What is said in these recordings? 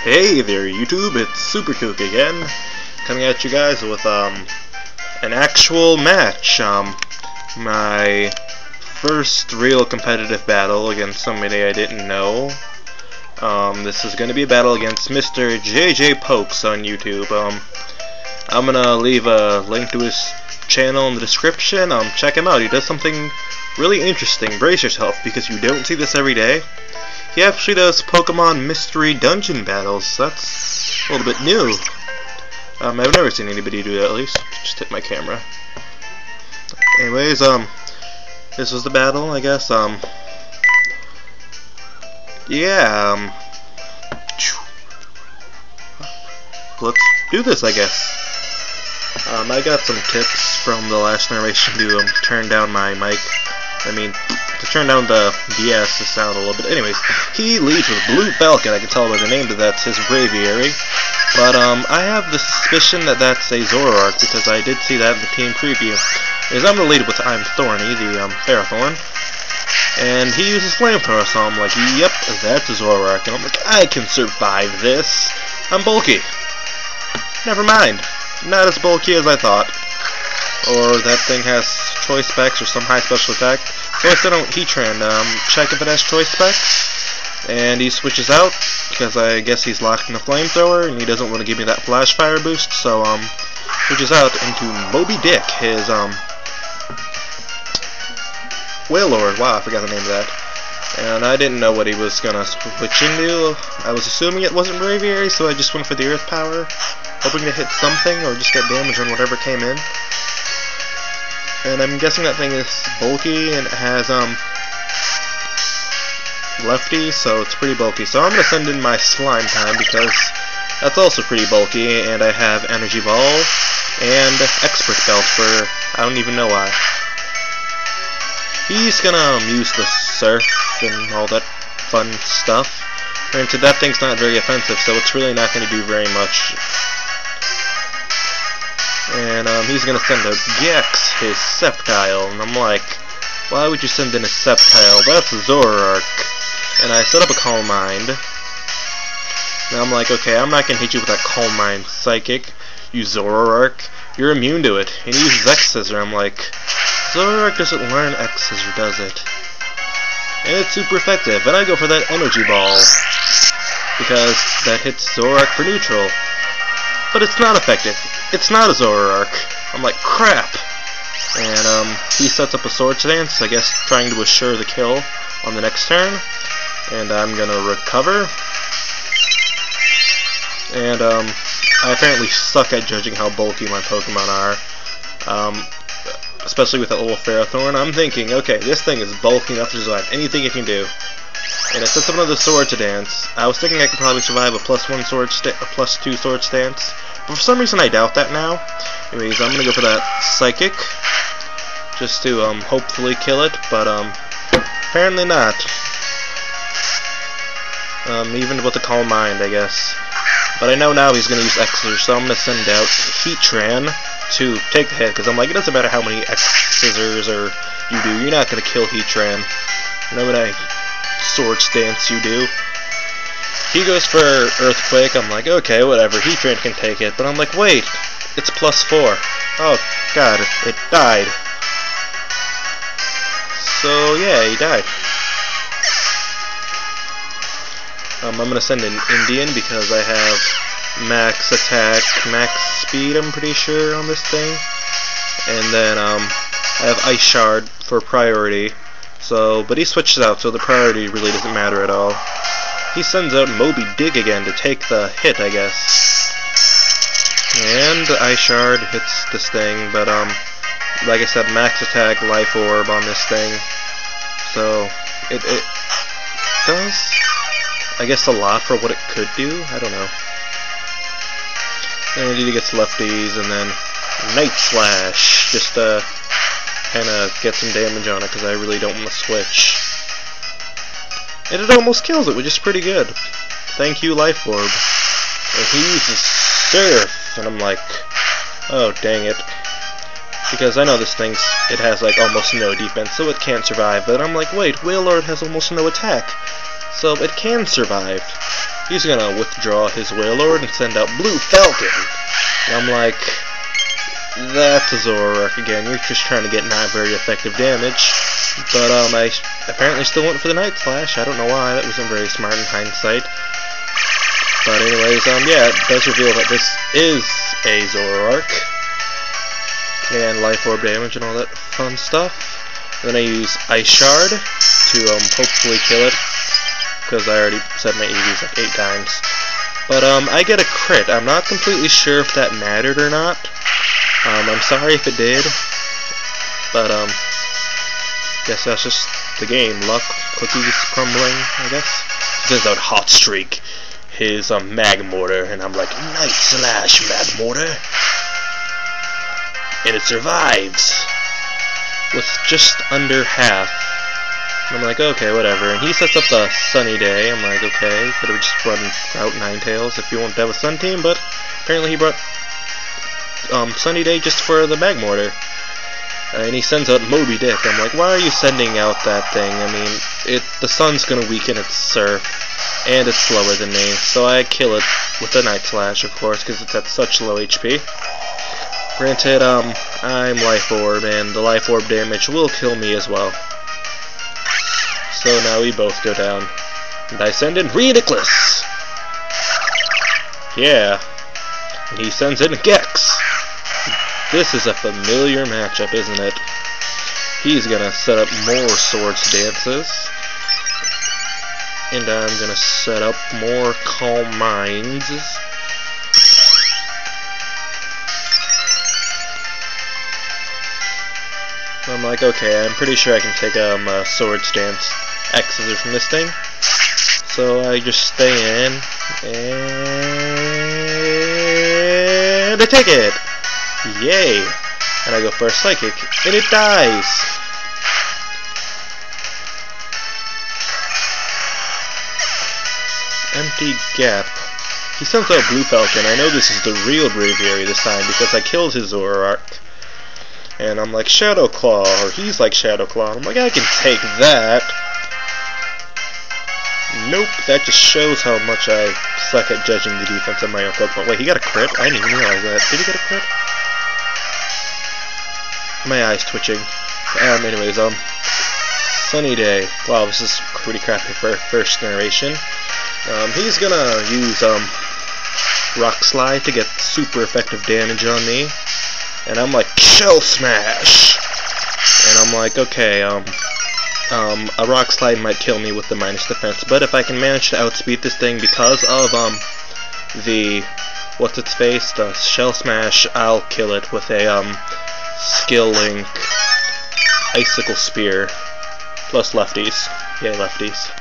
Hey there YouTube, it's SuperKook again, coming at you guys with an actual match. My first real competitive battle against somebody I didn't know. This is going to be a battle against Mr. JJpokes on YouTube. I'm gonna leave a link to his channel in the description. Check him out. He does something really interesting. Brace yourself, because you don't see this every day. He actually does Pokemon Mystery Dungeon battles. That's a little bit new. I've never seen anybody do that, at least. Just hit my camera. Anyways, this was the battle, I guess. Yeah, let's do this, I guess. I got some tips from the last narration to turn down my mic. To turn down the DS to sound a little bit. Anyways, he leads with Blue Falcon. I can tell by the name that that's his braviary. But I have the suspicion that that's a Zoroark, because I did see that in the team preview. Because I'm going to lead with I'm Thorny, the Ferrothorn. And he uses Flamethrower, so I'm like, yep, that's a Zoroark. And I'm like, I can survive this. I'm bulky. Never mind. Not as bulky as I thought. Or that thing has choice specs or some high special attack. So I said on Heatran, check if it has choice specs. And he switches out, because I guess he's locked in a flamethrower, and he doesn't want to give me that flash fire boost, so switches out into Moby Dick, his Wailord. Wow, I forgot the name of that. And I didn't know what he was gonna switch into. I was assuming it wasn't Braviary, so I just went for the Earth Power, hoping to hit something or just get damage on whatever came in. And I'm guessing that thing is bulky, and it has lefty, so it's pretty bulky. So I'm gonna send in my Slime Time, because that's also pretty bulky, and I have Energy Ball and Expert Belt for I don't even know why. He's gonna use the Surf and all that fun stuff. Granted, that thing's not very offensive, so it's really not gonna do very much. And he's gonna send a Gex, his Sceptile, and I'm like, why would you send in a Sceptile? That's a Zoroark. And I set up a Calm Mind. And I'm like, okay, I'm not gonna hit you with that Calm Mind Psychic, you Zoroark. You're immune to it. And he uses X-Scissor. I'm like, Zoroark doesn't learn X-Scissor, does it? And it's super effective. And I go for that Energy Ball, because that hits Zoroark for neutral. But it's not effective. It's not a Zoroark. I'm like, crap. And he sets up a Swords Dance, I guess trying to assure the kill on the next turn. And I'm gonna recover. And I apparently suck at judging how bulky my Pokemon are. Especially with that little Ferrothorn. I'm thinking, okay, this thing is bulky enough to survive anything it can do. And it sets up another Swords Dance. I was thinking I could probably survive a +2 Swords Dance. But for some reason I doubt that now. Anyways, I'm gonna go for that Psychic, just to hopefully kill it, but apparently not. Even with the Calm Mind, I guess. But I know now he's gonna use X-Scissor, so I'm gonna send out Heatran to take the hit, because I'm like, it doesn't matter how many X-Scissors or you do, you're not gonna kill Heatran. No matter Swords Dance you do. He goes for Earthquake. I'm like, okay, whatever, Heatran can take it. But I'm like, wait, it's +4. Oh, God, it died. So, yeah, he died. I'm going to send in Indian, because I have max attack, max speed, I'm pretty sure, on this thing. And then, I have Ice Shard for priority. So, but he switches out, so the priority really doesn't matter at all. He sends out Moby Dick again to take the hit, I guess. And Ice Shard hits this thing, but like I said, max attack, Life Orb on this thing. So it does, I guess, a lot for what it could do. I don't know. And he gets lefties, and then Night Slash, just to kind of get some damage on it, because I really don't want to switch. And it almost kills it, which is pretty good. Thank you, Life Orb. And he uses Surf, and I'm like, oh, dang it. Because I know this thing's, it has like almost no defense, so it can't survive. But I'm like, wait, Wailord has almost no attack. so it can survive. he's gonna withdraw his Wailord and send out Blue Falcon. And I'm like, that's a Zoroark again. You're just trying to get not very effective damage. But I apparently still went for the Night Slash. I don't know why. That wasn't very smart in hindsight. But anyways, yeah, it does reveal that this is a Zoroark. And Life Orb damage and all that fun stuff. Then I use Ice Shard to hopefully kill it, because I already said my EVs like 8 times. But I get a crit. I'm not completely sure if that mattered or not. I'm sorry if it did. But guess that's just the game. Luck, cookies crumbling, I guess. Sends out Hot Streak, his Magmortar, and I'm like, Night Slash, Magmortar. And it survives with just under half. I'm like, okay, whatever. And he sets up the Sunny Day. I'm like, okay, could have just run out Ninetales if you want to have a Sun team, but apparently he brought Sunny Day just for the Magmortar. And he sends out Moby Dick. I'm like, why are you sending out that thing? I mean, the Sun's gonna weaken its Surf, and it's slower than me, so I kill it with the Night Slash, of course, because it's at such low HP. Granted, I'm Life Orb, and the Life Orb damage will kill me as well. So now we both go down. And I send in Ridiculous! Yeah. And he sends in Gex! This is a familiar matchup, isn't it? He's gonna set up more Swords Dances. And I'm gonna set up more Calm Minds. I'm like, okay, I'm pretty sure I can take a Swords Dance Exeter from this thing. So I just stay in, and I take it! Yay! And I go for a Psychic, and it dies! Empty Gap. He sends out Blue Falcon. I know this is the real Braviary this time, because I killed his Zoroark. And I'm like, Shadow Claw, or he's like Shadow Claw. I'm like, I can take that. Nope, that just shows how much I suck at judging the defense of my own Pokemon. Wait, he got a crit? I didn't even realize that. Did he get a crit? My eyes twitching. Anyways, Sunny Day. Wow, this is pretty crappy for first generation. He's gonna use Rock Slide to get super effective damage on me. And I'm like, Shell Smash! And I'm like, okay, a Rock Slide might kill me with the minus defense, but if I can manage to outspeed this thing because of, the, what's-its-face, the Shell Smash, I'll kill it with a, Skill Link Icicle Spear, plus lefties. Yay, lefties.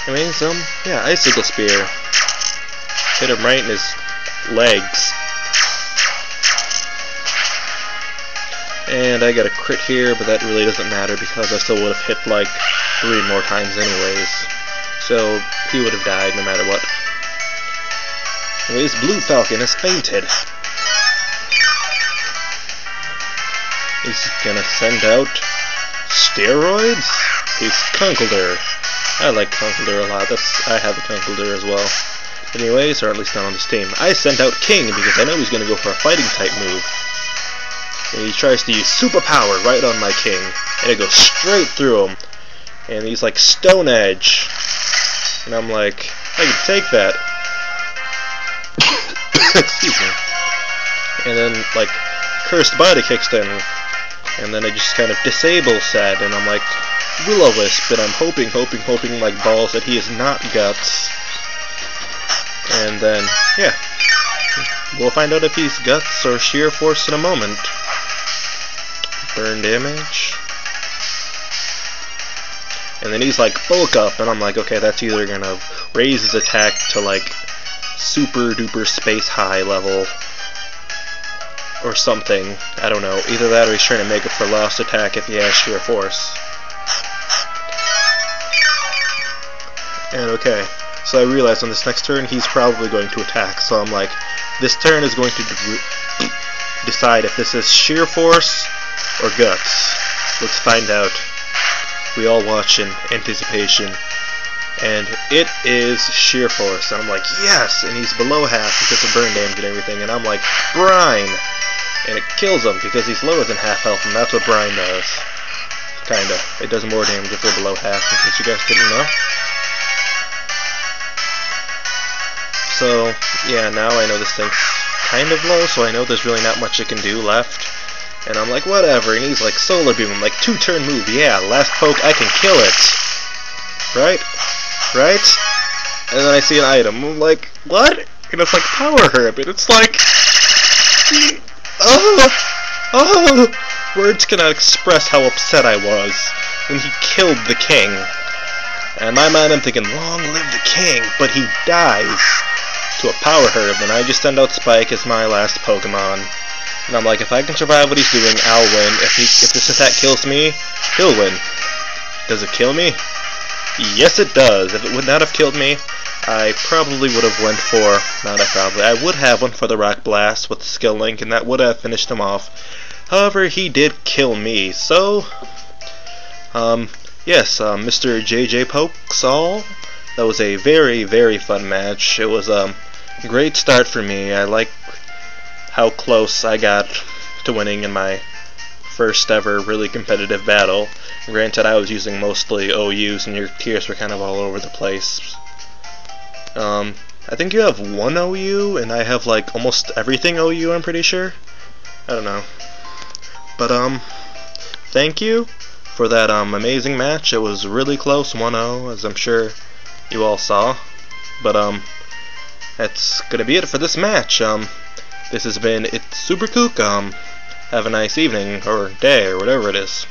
Anyways, yeah, Icicle Spear. Hit him right in his legs. And I got a crit here, but that really doesn't matter because I still would have hit like 3 more times anyways. So he would have died no matter what. Anyways, Blue Falcon has fainted. He's gonna send out Steroids? He's Conkeldurr. I like Conkeldurr a lot. I have a Conkeldurr as well. But anyways, or at least not on this team. I sent out King because I know he's gonna go for a fighting type move. And he tries to use Super Power right on my King, and it goes straight through him. And he's like, Stone Edge. And I'm like, I can take that. Excuse me. And then, like, Cursed Body kicks in, and then I just kind of disable Sad, and I'm like, Will-O-Wisp, and I'm hoping like balls that he is not Guts. And then, yeah. We'll find out if he's Guts or Sheer Force in a moment. Burn damage. And then he's like, Bulk Up, and I'm like, okay, that's either gonna raise his attack to like super duper space high level or something. I don't know. Either that or he's trying to make up for lost attack if he has Sheer Force. And okay, so I realized on this next turn he's probably going to attack, so I'm like, this turn is going to decide if this is Sheer Force or Guts. Let's find out. We all watch in anticipation. and it is sheer force. And I'm like, yes! And he's below half because of burn damage and everything, and I'm like, brine! And it kills him because he's lower than half health, and that's what brine does. Kinda. It does more damage if they're below half, in case you guys didn't know. So, yeah, now I know this thing's kind of low, so I know there's really not much it can do left. And I'm like, whatever, and he's like, solar beam, I'm like, 2-turn move, yeah, last poke, I can kill it. Right? Right? And then I see an item, I'm like, what? And it's like Power Herb, and it's like, oh, words cannot express how upset I was when he killed the king. And in my mind I'm thinking, long live the king, but he dies to a Power Herb, and I just send out Spike as my last Pokemon. And I'm like, if I can survive what he's doing, I'll win. If this attack kills me, he'll win. Does it kill me? Yes, it does. If it would not have killed me, I probably would have went for... I would have went for the Rock Blast with the Skill Link, and that would have finished him off. However, he did kill me, so... yes, Mr. JJpokesALL. That was a very, very fun match. It was a great start for me. I like how close I got to winning in my first ever really competitive battle. Granted, I was using mostly OUs, and your tiers were kind of all over the place. I think you have one OU, and I have like almost everything OU, I'm pretty sure. I don't know. But, thank you for that, amazing match. It was really close, 1-0, as I'm sure you all saw. But, that's gonna be it for this match. This has been ItsSuperKook. Have a nice evening, or day, or whatever it is.